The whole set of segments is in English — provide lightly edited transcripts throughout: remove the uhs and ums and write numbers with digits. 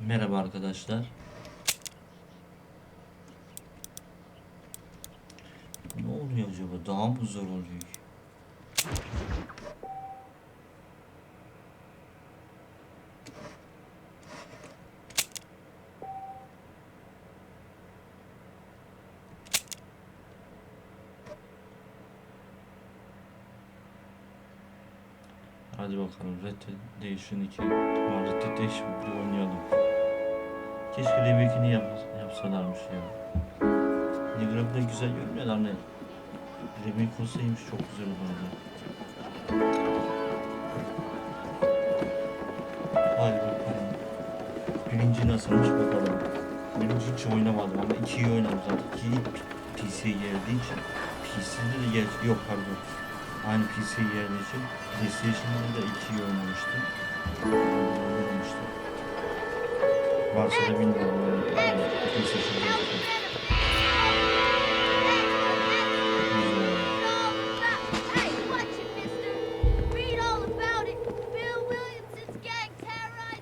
Merhaba arkadaşlar. Ne oluyor acaba? Daha mı zor oluyor? Hadi bakalım, Redempti 2. Redempti bir oynayalım. Keşke remake'ini yapsalarmış ya. Ne grafik de güzel görünüyor hani. Remake olsaymış çok güzel olurdu. Hadi bakalım. Birinci nasılmış bakalım. Birinci hiç oynamadım ama 2'yi oynadım zaten. 2'yi PC'ye geldiği için. PC'de de yok pardon. Aynı PC'ye geldiği için PlayStation'da da 2'yi oynamıştım. Oynamıştım. Varsa da bilmiyorum. PlayStation'da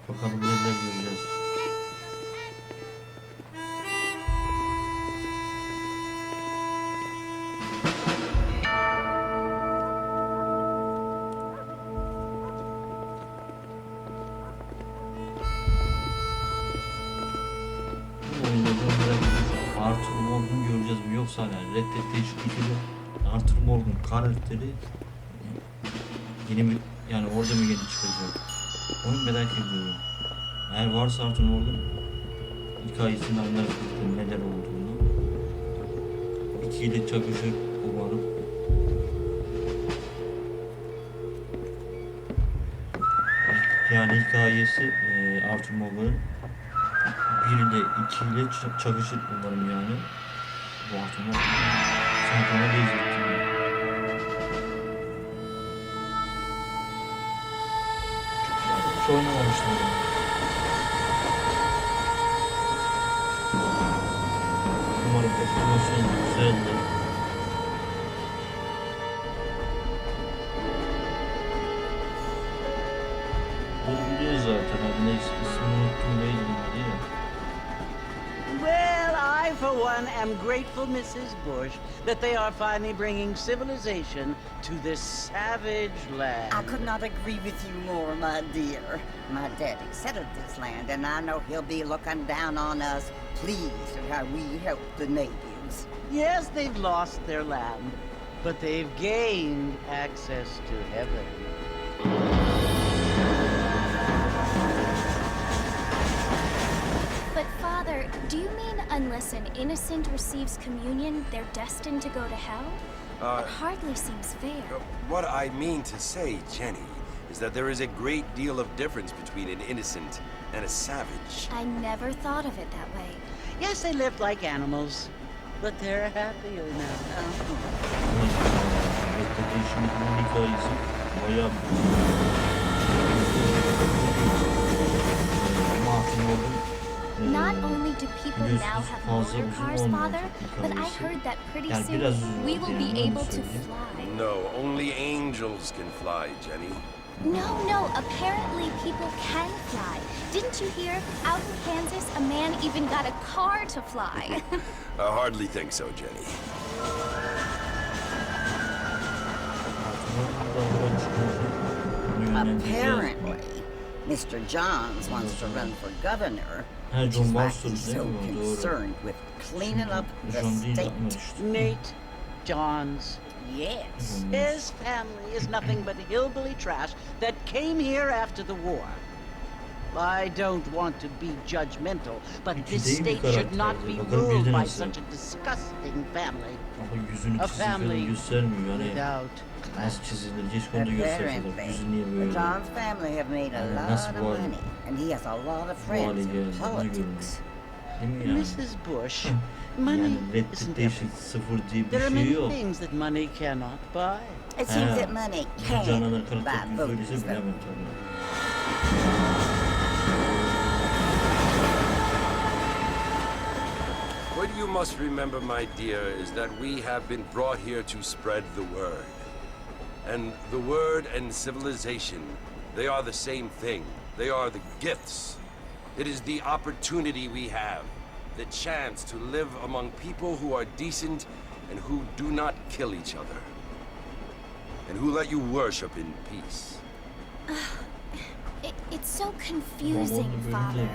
bakalım neler göreceğiz. Arthur Morgan göreceğiz mi yoksa yani Redempti 2'de Arthur Morgan karakteri yeni bir yani orada mı yeni çıkacak? Onu merak ediyorum. Eğer varsa Arthur Morgan hikayesini anlarız neler olduğunu. 2 ile çakışır umarım. Yani hikayesi Arthur Morgan'ın 1 ile 2 ile çakışır umarım yani. Bu Arthur Morgan Santana gezdirdi. Hiç oynamamıştım. Umarım performansı güzeldir. Bunu biliyoruz zaten. Hadi neyse ismini unuttum neydi değil mi? Well, I, for one, am grateful, Mrs. Bush, that they are finally bringing civilization to this savage land. I could not agree with you more, my dear. My daddy settled this land, and I know he'll be looking down on us, pleased at how we help the natives. Yes, they've lost their land, but they've gained access to heaven. But Father, do you mean unless an innocent receives communion, they're destined to go to hell? It hardly seems fair. What I mean to say, Jenny, is that there is a great deal of difference between an innocent and a savage. I never thought of it that way. Yes, they lived like animals, but they're happier now. Not only do people now have motor cars, Father, but I heard that pretty soon we will be able to fly. No, only angels can fly, Jenny. No, apparently people can fly. Didn't you hear? Out in Kansas, a man even got a car to fly. I hardly think so, Jenny. Apparently, Mr. Johns wants to run for governor, which is why he's so concerned with cleaning up the state. Nate Johns. Yes. His family is nothing but hillbilly trash that came here after the war. I don't want to be judgmental, but this state should not be ruled by such a disgusting family. A family without class. Apparently, the Johns family have made a lot of money, and he has a lot of friends in politics. Mrs. Bush, money isn't everything. There are many things that money cannot buy. It seems that money can buy votes, though. What you must remember, my dear, is that we have been brought here to spread the word. And the word and civilization, they are the same thing. They are the gifts It is the opportunity we have, the chance to live among people who are decent and who do not kill each other, and who let you worship in peace. It's so confusing, Father.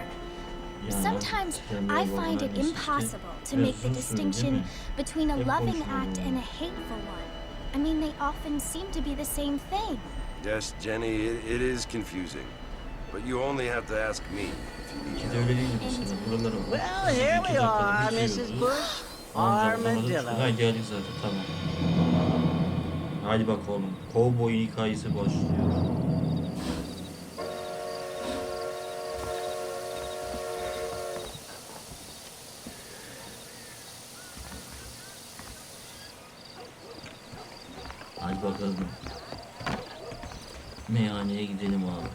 Sometimes I find it impossible to make the distinction between a loving act and a hateful one. I mean, they often seem to be the same thing. Yes, Jenny, it is confusing. But you only have to ask me if you need İkisi help. öyle değil mesela. Buraları var. Well, here we are, Mrs. Bush. Armadillo. Ha geldik zaten, tamam. Hadi bakalım. Kovboyun hikayesi başlıyor. Hadi bakalım. Meyhaneye gidelim abi.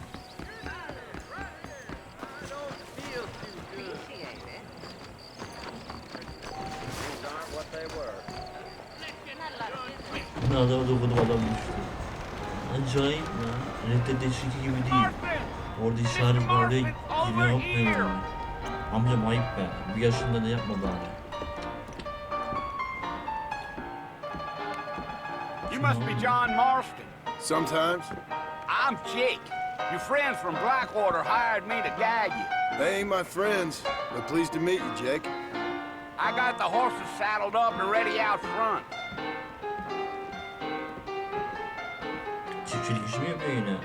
Ne adamı dokudum, adam düştü. Acayip ya. Redempti gibi değil. Orada işaret var, oraya giriyor, yapmıyor onu. Amcam ayıp be. Bir yaşında da yapma bari. You must be John Marston. Sometimes. I'm Jake. Your friends from Blackwater hired me to guide you. They ain't my friends, but pleased to meet you, Jake. I got the horses saddled up and ready out front. Çiftçilik işi mi yapıyor yine?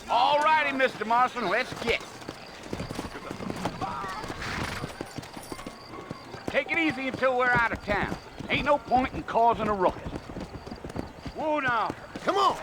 All righty, Mr. Marston, let's get. Take it easy until we're out of town. Ain't no point in causing a ruckus. Whoa now. Come on!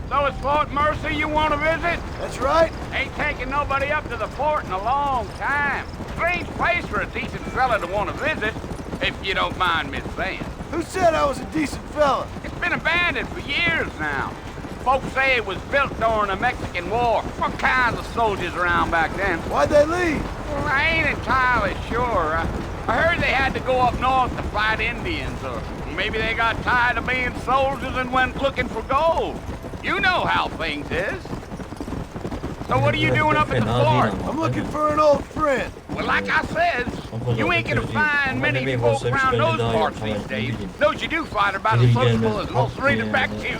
So it's Fort Mercy you want to visit? That's right. Ain't taking nobody up to the fort in a long time. Strange place for a decent fella to want to visit, if you don't mind me saying. Who said I was a decent fella? It's been abandoned for years now. Folks say it was built during the Mexican War. What kinds of soldiers around back then? Why'd they leave? Well, I ain't entirely sure. I heard they had to go up north to fight Indians, or maybe they got tired of being soldiers and went looking for gold. You know how things is. So what are you doing up at the fort? I'm looking for an old friend. Well, like I said, you ain't gonna find many folk around those parts these days. Those you do find are about as sociable as most Redempti.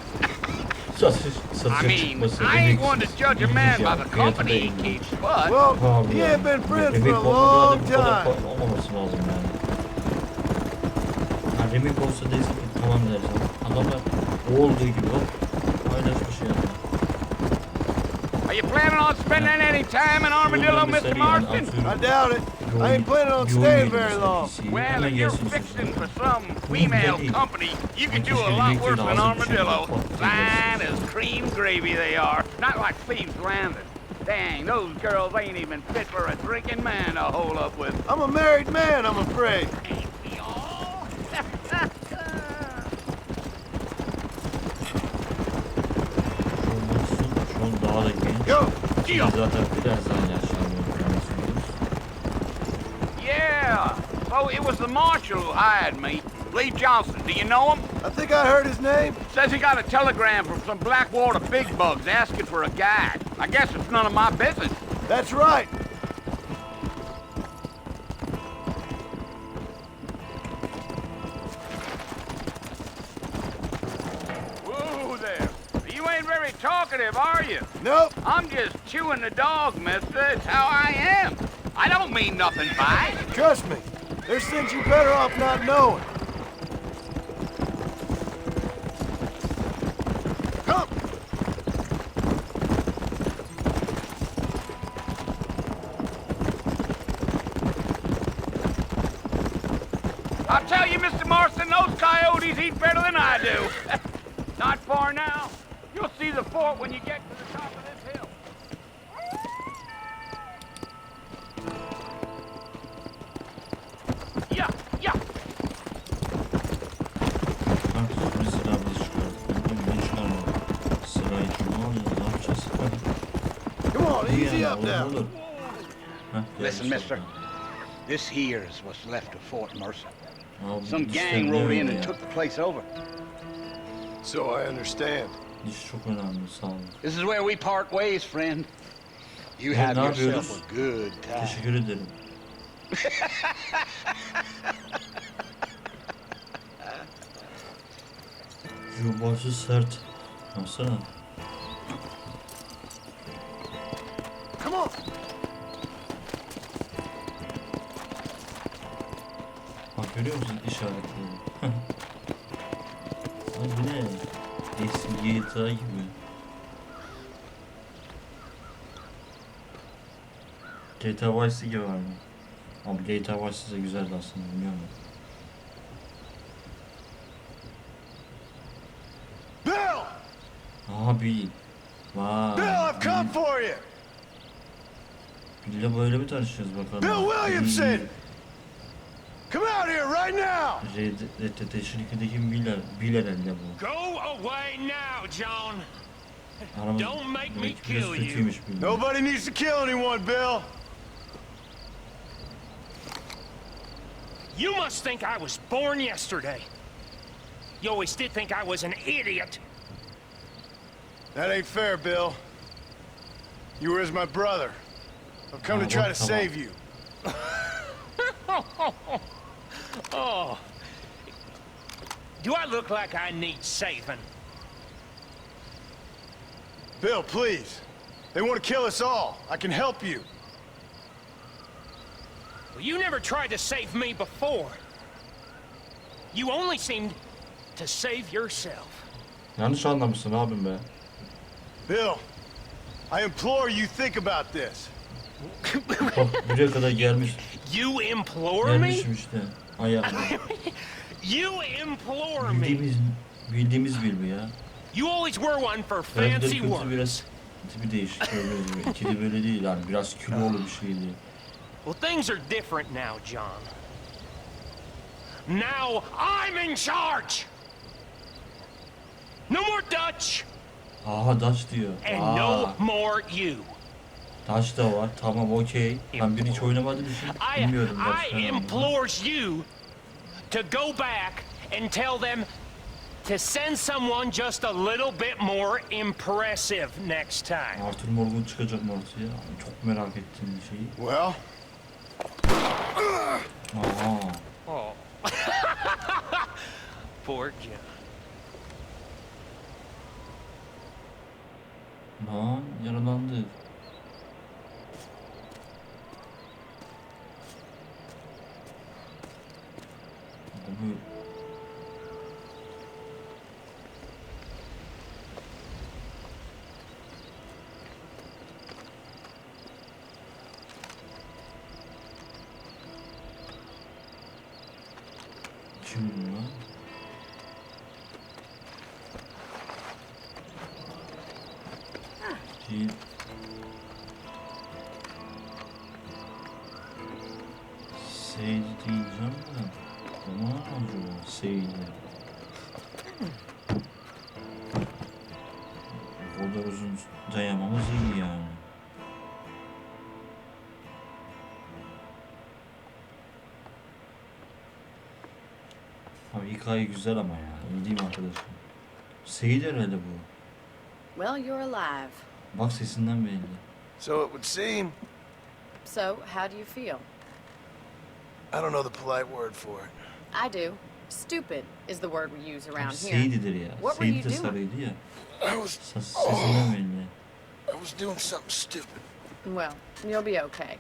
I mean, I ain't one to judge a man by the company he keeps, but... Well, he ain't been friends for a long time. Olmaması lazım yani. Yani remake olsa değilse tamam dersin. Adamlar o olduğu gibi hop paylaşmış yani. Are you planning on spending any time in Armadillo, Mr. Marston? I doubt it. I ain't planning on staying very long. Well, if you're fixing for some female company, you can do a lot worse than Armadillo. Fine as cream gravy they are. Not like Thieves Landing. Dang, those girls ain't even fit for a drinking man to hole up with. I'm a married man, I'm afraid. Ain't we all? Şu an daha da genç. Go! Zaten birazdan yaşlanıyor. Yeah, so it was the marshal who hired me. Lee Johnson, do you know him? I think I heard his name. Says he got a telegram from some Blackwater big bugs asking for a guide. I guess it's none of my business. That's right. Whoa there. You ain't very talkative, are you? Nope. I'm just chewing the dog, mister. It's how I am. I don't mean nothing by it. Trust me. There's things you're better off not knowing. Come! I'll tell you, Mr. Marston, those coyotes eat better than I do. Not far now. You see the fort when you get to the top of this hill. Yeah, yeah. Artık bir sıra biz çıkardık. Ben çıkarmadım. Sıra için ne oluyor? Ne yapacağız? Come on, İyi easy yani, up olur now. olur. Heh, Listen, geldi mister. sonra. This here is what's left of Fort Mercer. Abi, Some dişler gang ne rode in öyle and ya? took the place over. So I understand. Diş çok önemli, sağ olun. This is where we part ways, friend. You Ya, have ne yourself yapıyoruz? a good time. Teşekkür ederim. Yuvası sert. Baksana. Come on. Bak görüyor musun işaretleri? Abi bu ne? Eski GTA gibi. GTA Vice City gibi var mı? Abi GTA Vice City de güzeldi aslında, biliyor musun? Bill! Abi. Vay. Bill, I've come for you! Bill'le böyle mi tanışacağız bakalım? Bill Williamson! Come out here right now! Redempti 2'deki Bill herhalde bu. Go away now, John. Aramız Don't make me belki biraz kill you. kötüymüş Bill. Nobody needs to kill anyone, Bill. You must think I was born yesterday. You always did think I was an idiot. That ain't fair, Bill. You were as my brother. I've come to try to save you. Oh. Do I look like I need saving? Bill, please. They want to kill us all. I can help you. Well, you never tried to save me before. You only seemed to save yourself. Yanlış anlamışsın abim be. Bill, I implore you think about this. Bak buraya kadar gelmiş. You implore me? Gelmişim işte. Ayağına. You implore me. Bildiğimiz Bill bu ya. You always were one for Karakter fancy kültürü words. biraz tipi değişik böyle. İkili böyle değil yani, biraz kilolu bir şeydi. Well, things are different now, John. Now I'm in charge. No more Dutch Aha Dutch diyor. and no more you. Dutch da var. Tamam, okey. Ben bir hiç oynamadığım için bilmiyorum I Dutch falan. implores you to go back and tell them to send someone just a little bit more impressive next time. Arthur Morgan çıkacak mı ortaya? Çok merak ettiğim bir şeyi. Well, Aha. Oh. Poor John. Lan yaralandı. Adamı... Kim bu lan? Değil. Seydi diyeceğim de. Ama acaba Seydi. O kadar uzun dayamamız iyi yani. Abi hikaye güzel ama ya. İyi değil mi arkadaşım? Seydi herhalde bu. Well, you're alive. Bak sesinden belli. so it would seem. So, how do you feel? I don't know the polite word for it. I do. Stupid is the word we use around Abi here. Seydi'dir ya. What were Seydi you de doing? sarıydı ya. I was Sesinden belli. I was doing something stupid. Well, you'll be okay.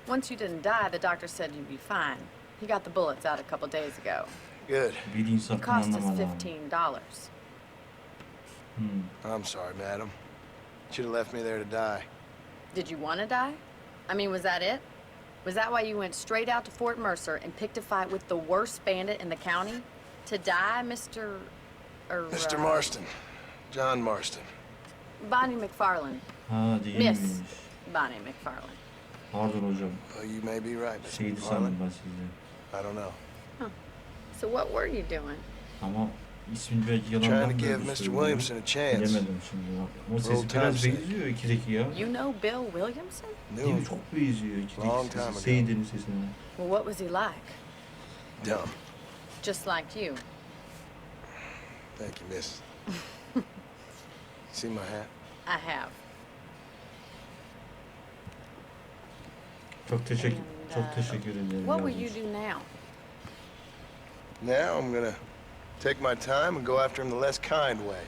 Once you didn't die, the doctor said you'd be fine. He got the bullets out a couple days ago. Good. Bir insan It cost us anlamadı abi. $15. I'm sorry, madam. Should have left me there to die. Did you want to die? I mean, was that it? Was that why you went straight out to Fort Mercer and picked a fight with the worst bandit in the county? To die, Mr. Mr. Marston. John Marston. Bonnie McFarlane. Ha değilmiş. Miss Bonnie McFarlane. Pardon hocam. Well, you may be right, Mr. Şeydi McFarlane. sandım ben sizi. I don't know. So what were you doing? Ama ismini belki yalandan Trying to give böyle Mr. söylüyor. Williamson a chance. Bilemedim şimdi. Ama For old sesi biraz time's benziyor ikideki ya. You know Bill Williamson? Değil Knew mi? him. Çok benziyor Long ikideki time ago. sesi. Seyit'in sesine. Well, what was he like? Dumb. Just like you. Thank you, miss. See my hat? I have. Çok teşekkür, And, çok teşekkür ederim. What will you yavrum. do now? Now I'm gonna take my time and go after him the less kind way.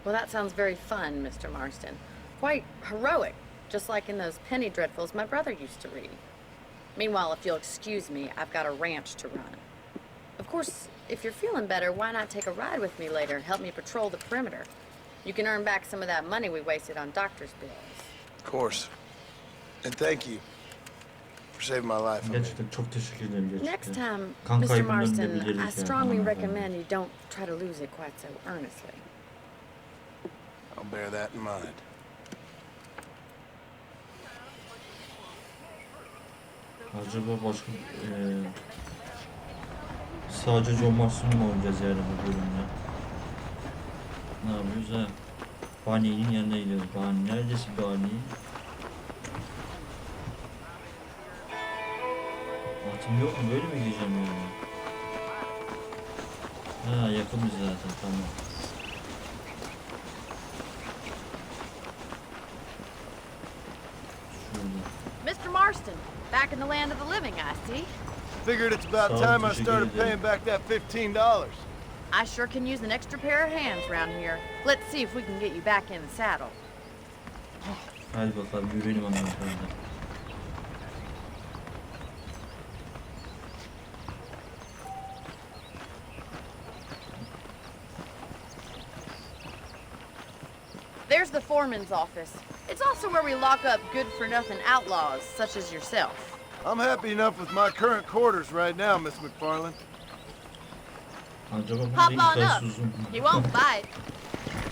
Well, that sounds very fun, Mr. Marston. Quite heroic, just like in those penny dreadfuls my brother used to read. Meanwhile, if you'll excuse me, I've got a ranch to run. Of course, if you're feeling better, why not take a ride with me later and help me patrol the perimeter? You can earn back some of that money we wasted on doctor's bills. Of course. And thank you for saving my life. I mean. Gerçekten çok teşekkür ederim gerçekten. Next time, Kan Mr. kaybından Marston, bile bilirdik I yani, strongly hanımefendi. recommend you don't try to lose it quite so earnestly. I'll bear that in mind. Acaba başka sadece John Marston'u mu oynayacağız yani bu bölümde? Ne yapıyoruz ha? Bonnie'nin yanına gidiyoruz. Bonnie neredesin Bonnie? Atım yok mu? Böyle mi gideceğim yani? Ha yakınız zaten tamam. Şurada. Mr. Marston, back in the land of the living, I see. Figured it's about Sağ ol, time I teşekkür started ederim. paying back that $15. I sure can use an extra pair of hands around here. Let's see if we can get you back in the saddle. Hadi bakalım yürüyelim hanımefendi. There's the foreman's office. It's also where we lock up good-for-nothing outlaws, such as yourself. I'm happy enough with my current quarters right now, Miss McFarlane. Acaba Hop burada on up. uzun. He won't bite.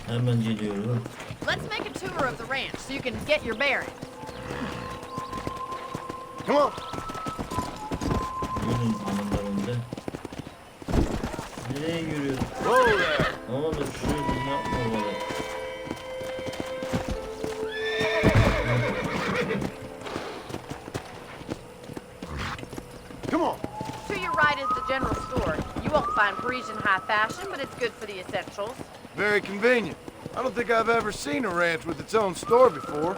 Hemen geliyorum. Let's make a tour of the ranch so you can get your bearings. Come on. Yürüyün hanımlarımda. Nereye yürüyorsun? Whoa there. Ne olur şuraya yapma bana. Come on. To your right is the general store. You won't find Parisian high fashion, but it's good for the essentials. Very convenient. I don't think I've ever seen a ranch with its own store before.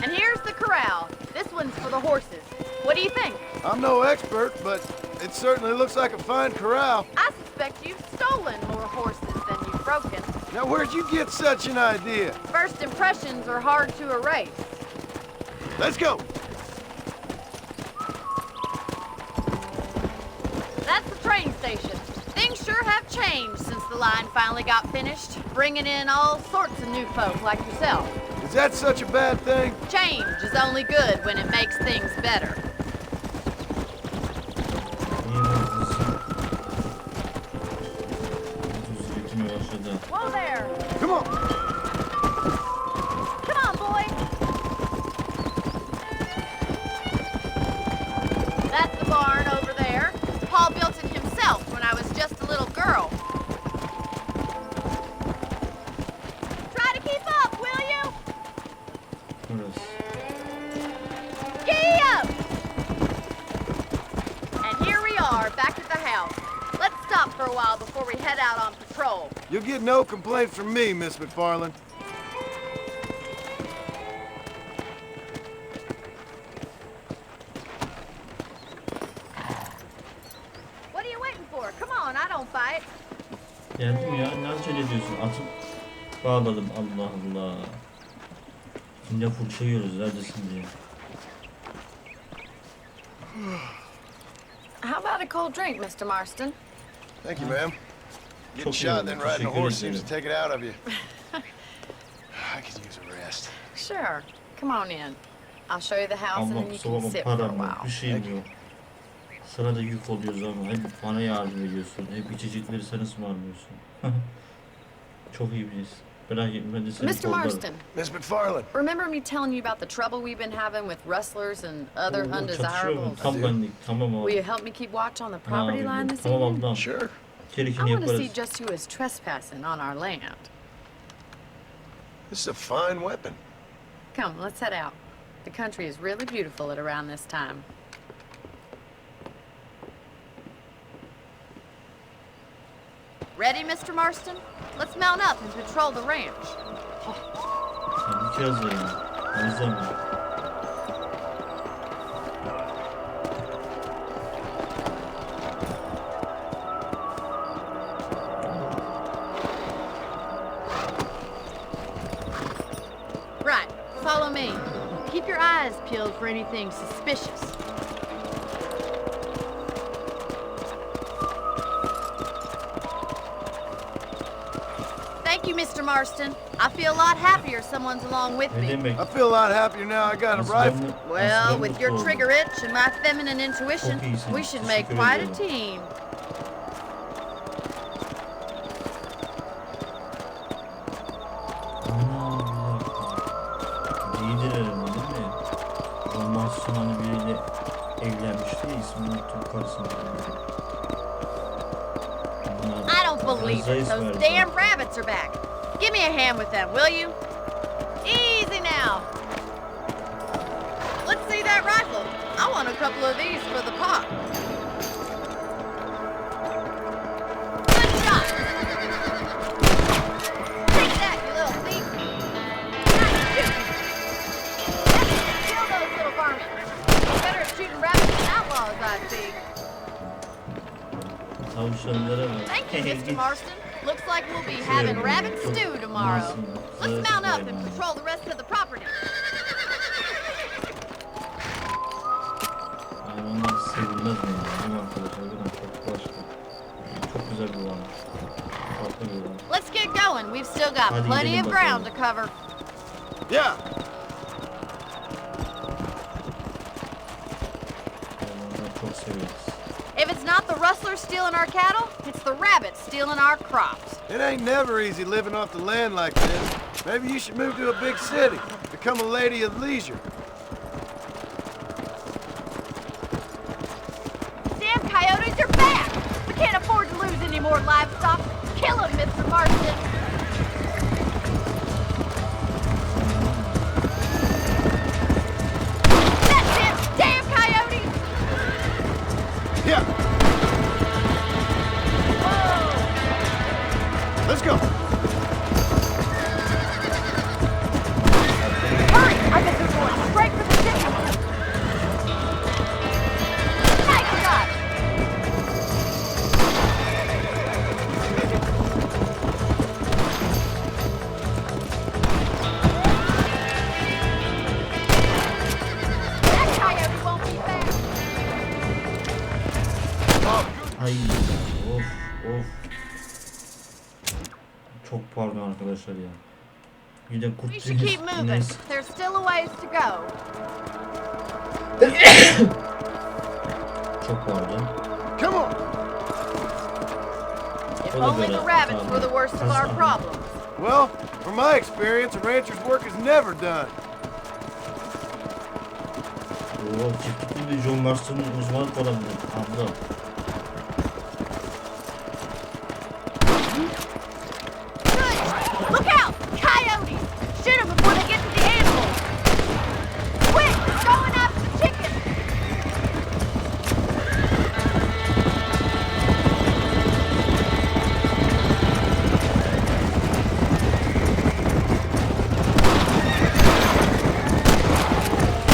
And here's the corral. This one's for the horses. What do you think? I'm no expert, but it certainly looks like a fine corral. I suspect you've stolen more horses than you've broken. Now, where'd you get such an idea? First impressions are hard to erase. Let's go. That's the train station. Things sure have changed since the line finally got finished, bringing in all sorts of new folk like yourself. Is that such a bad thing? Change is only good when it makes things better. Whoa there! Come on. Come on, boy! That's the barn over there. Paul built it himself when I was just a little girl. Try to keep up, will you? Giddy up! And here we are, back at the house. Let's stop for a while before we head out on patrol. You'll get no complaints from me, Miss McFarlane. What are you waiting for? Come on, I don't fight. Geldim ya, ne acele ediyorsun? Atı bağladım, Allah Allah. Şimdi fırça yiyoruz, neredesin diye. How about a cold drink, Mr. Marston? Thank you, ma'am. Getting Çok iyi shot, oldu, then riding a teşekkür horse seems ederim. to take it out of you. I could use a rest. Sure. Come on in. I'll show you the house and Ama then you kusura can bakma sit for a param yok, while. bir şeyim yok. Sana da yük oluyoruz ama hep bana yardım ediyorsun. Hep içecekleri sen ısmarlıyorsun. Çok iyi biriz. Merak etme, ben de seni Mr. kollarım. Marston, Miss McFarland. remember me telling you about the trouble we've been having with rustlers and other Oo, çatışıyor mu? undesirables? Tam benlik. Tamam Will abi. you help me keep watch on the property line this Tamam evening? ablam. Sure. Gerekeni I want to see yaparız. just who is trespassing on our land. This is a fine weapon. Come, let's head out. The country is really beautiful at around this time. Ready, Mr. Marston? Let's mount up and patrol the ranch. Sen iki yaz yayın. Nizam. Right, follow me. Keep your eyes peeled for anything suspicious. Thank you, Mr. Marston. I feel a lot happier someone's along with Ne me. demek? I feel a lot happier now I got a rifle. Well, with your trigger itch and my feminine intuition, Çok iyisin. we should make Teşekkür quite a ediyorum. team. İyidir herhalde değil mi? Olmazsın hani biriyle evlenmişti ya, ismini unuttum karısını. I don't believe it. Those damn rabbits are back. Give me a hand with them, will you? Easy now. Let's see that rifle. I want a couple of these for the pot. Good shot. Take that, you little thief. Nice shooting. Kill those little varmints. Better at shooting rabbits than outlaws, I see. Tavşanlara bak. Thank you, Mr. Marston. Looks like we'll be having rabbit stew tomorrow. Let's mount up and patrol the rest of the property. Hayvanlar sevilmez mi ya? Değil mi arkadaşlar? Buradan çok başka. Çok güzel bir olan. Farklı bir olan. Let's get going. We've still got Hadi plenty gidelim of ground to bakalım. cover. Yeah. Hayvanları çok severiz. If it's not the rustlers stealing our cattle, it's the rabbits stealing our crops. It ain't never easy living off the land like this. Maybe you should move to a big city. Become a lady of leisure. Damn coyotes are back! We can't afford to lose any more livestock. Kill them, Mr. Marston. That's it! Damn coyotes! Yeah. Let's go. Hurry! I bet they're going straight for the city. Nice shot! That coyote won't be back. Ay of of. Çok pardon arkadaşlar ya. Bir de kurt We should keep moving. deniz. There's still a ways to go. Çok pardon. Come on. If Ona only göre the rabbits were the worst of our kazandım. problems. Well, from my experience, a rancher's work is never done. Oo, çiftlikli bir John Marston'un uzmanlık olabilir. Abla. Good! Look out! Coyotes! Shoot them before they get to the animals! Quick! They're going after the chickens!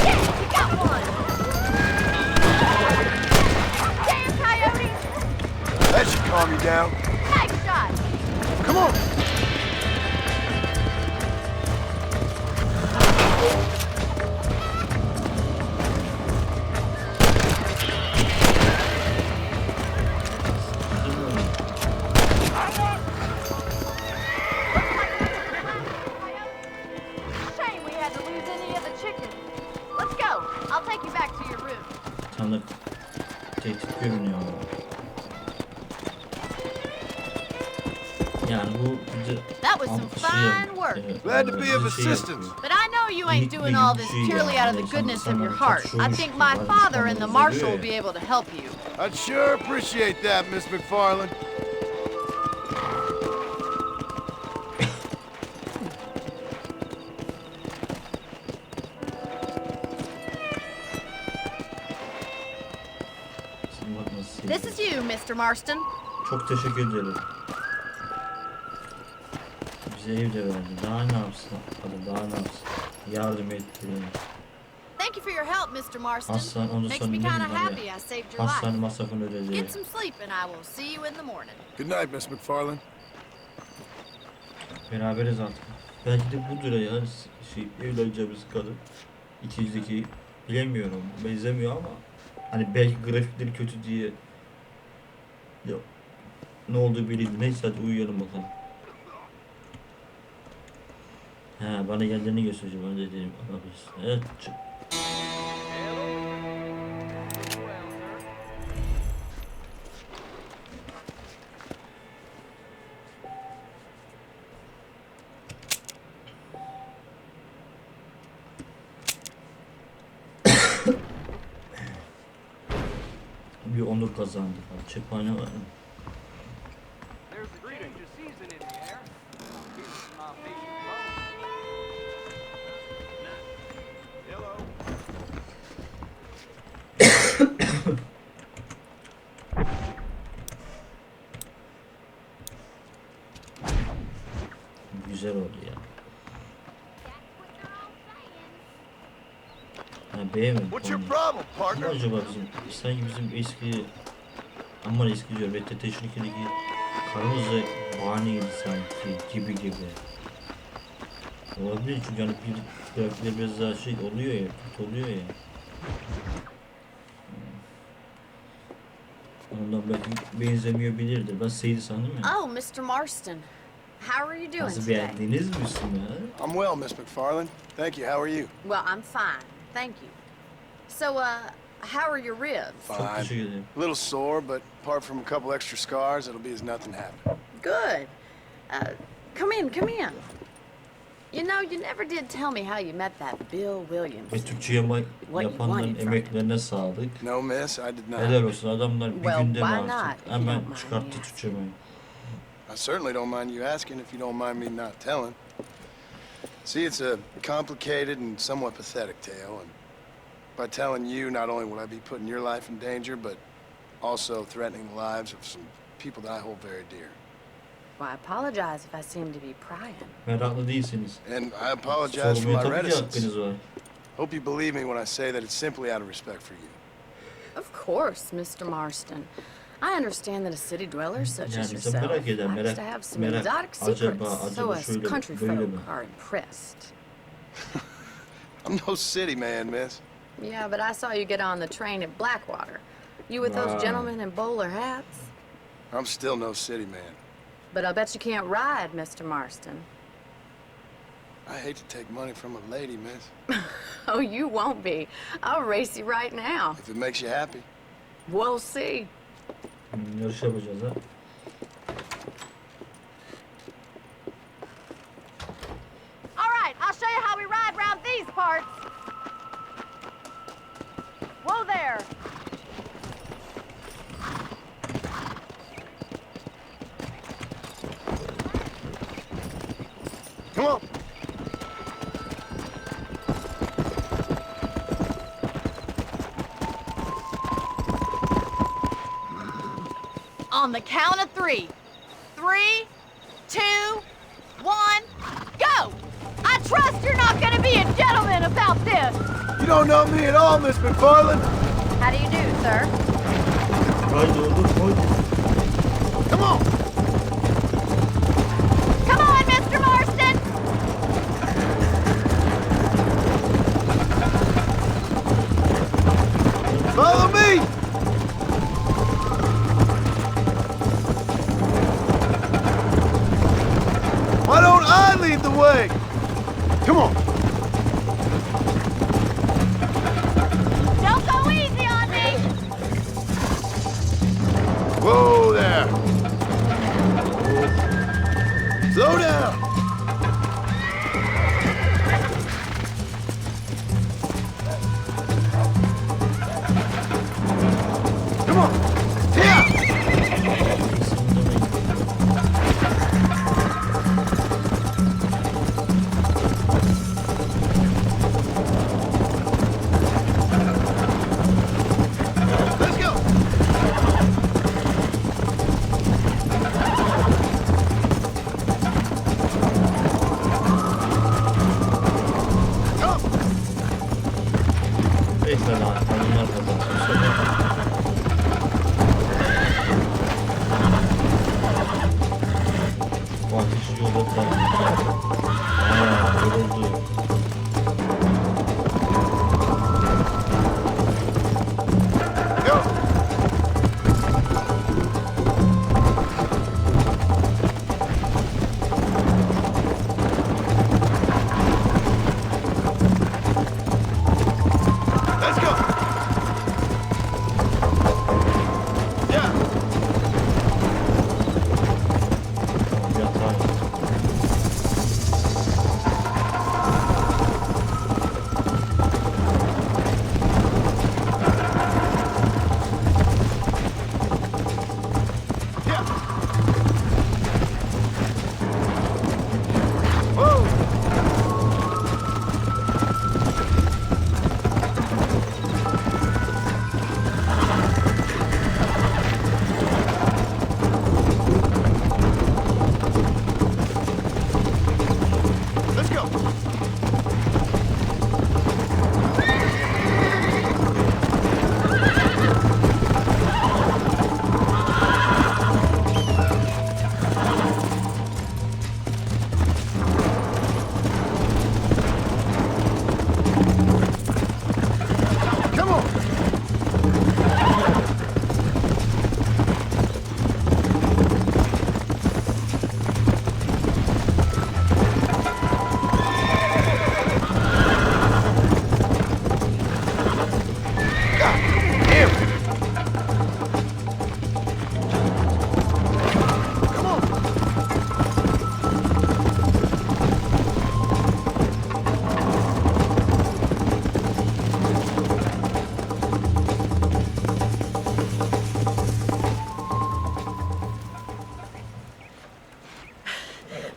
Yeah, we got one! Damn coyotes! That should calm you down. Nice shot! Come on. Shame we had to lose any of the chickens. Let's go. I'll take you back to your room. Tanık. tehdit görünüyor ama. Yani bu That was some fine work. Glad to be of assistance. But I know you ain't doing all this purely out of the goodness of your heart. I think my father and the marshal will be able to help you. I'd sure appreciate that, Miss McFarland. This is you, Mr. Marston. Çok teşekkür ederim. Bize ev de verdi. Daha ne yapsın? Hadi daha ne yapsın? Yardım etti. Thank you for your help, Mr. Marston. Hastane, ondan Makes sonra me ne kind bileyim of var happy ya. I saved your Hastane life. masrafını ödedi. Get some sleep and I will see you in the morning. Good night, Miss McFarland. Beraberiz artık. Belki de budur ya evleneceğimiz kadın. 200'deki bilemiyorum. Benzemiyor ama hani belki grafikleri kötü diye yok. Ne olduğu belli. Neyse hadi uyuyalım bakalım. He bana geldiğini göstereceğim. Ben de dedim alabilirsin. Evet çık. Bir onur kazandık. Çıkmane var mı? Güzel oldu ya. Ha beğenmedim. What's your problem, Ama partner? acaba sanki bizim eski ama eski diyor Redempti şirketindeki karımızla bahaneydi sanki gibi. Olabilir çünkü hani bir grafikler biraz daha şey oluyor ya, kötü oluyor ya. Ondan belki benzemiyor bilirdir. Ben Seydi sandım ya. Oh, Mr. Marston. How are you doing Nasıl today? beğendiniz misin ya? I'm well, Miss McFarland. Thank you. How are you? Well, I'm fine. Thank you. So, how are your ribs? Çok Fine. teşekkür ederim. A little sore, but apart from a couple extra scars, it'll be as nothing happened. Good. Come in, come in. You know, you never did tell me how you met that Bill Williams. Ve Türkçe yapanların emeklerine sağlık. No, miss, I did not. Helal olsun adamlar bir Well, günde mi why not, artık? if you Hemen don't mind çıkarttı me Türkçe'yi. I certainly don't mind you asking if you don't mind me not telling. See, it's a complicated and somewhat pathetic tale, and by telling you, not only will I be putting your life in danger, but also threatening the lives of some people that I hold very dear. Well, I apologize if I seem to be prying. Meraklı değilsiniz. And I apologize for Sormaya my tabii ki reticence. hakkınız var. Hope you believe me when I say that it's simply out of respect for you. Of course, Mr. Marston. I understand that a city dweller such as Yani insan yourself merak eder, likes to have some exotic secrets, so us country folk are impressed. I'm no city man, miss. Yeah, but I saw you get on the train at Blackwater. You with those Wow. gentlemen in bowler hats? I'm still no city man. But I bet you can't ride, Mr. Marston. I hate to take money from a lady, miss. Oh, you won't be. I'll race you right now. If it makes you happy. We'll see. Yarış yapacağız ha. All right, I'll show you how we ride around these parts. Whoa there. Come on. On the count of 3. 3, 2, 1, go! I trust you're not gonna be a gentleman about this. You don't know me at all, Miss McFarland. How do you do, sir? Haydi oğlum haydi. Come on. Come on, Mr. Marston! Follow me. Why don't I lead the way? Come on. Don't go easy on me! Pekala, hanımlar kazansın. Bu ateşi yola bırakmayacağım. Yoruldu.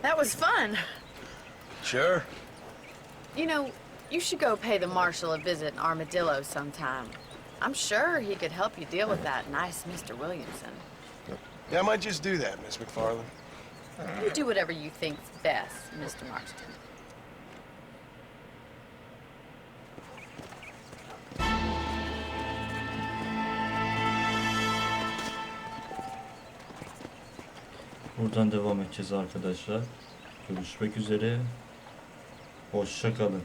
That was fun. Sure. You know, you should go pay the marshal a visit in Armadillo sometime. I'm sure he could help you deal with that nice Mr. Williamson. Yeah, I might just do that, Miss McFarland. You do whatever you think's best, Mr. Marston. Buradan devam edeceğiz arkadaşlar. Görüşmek üzere. Hoşça kalın.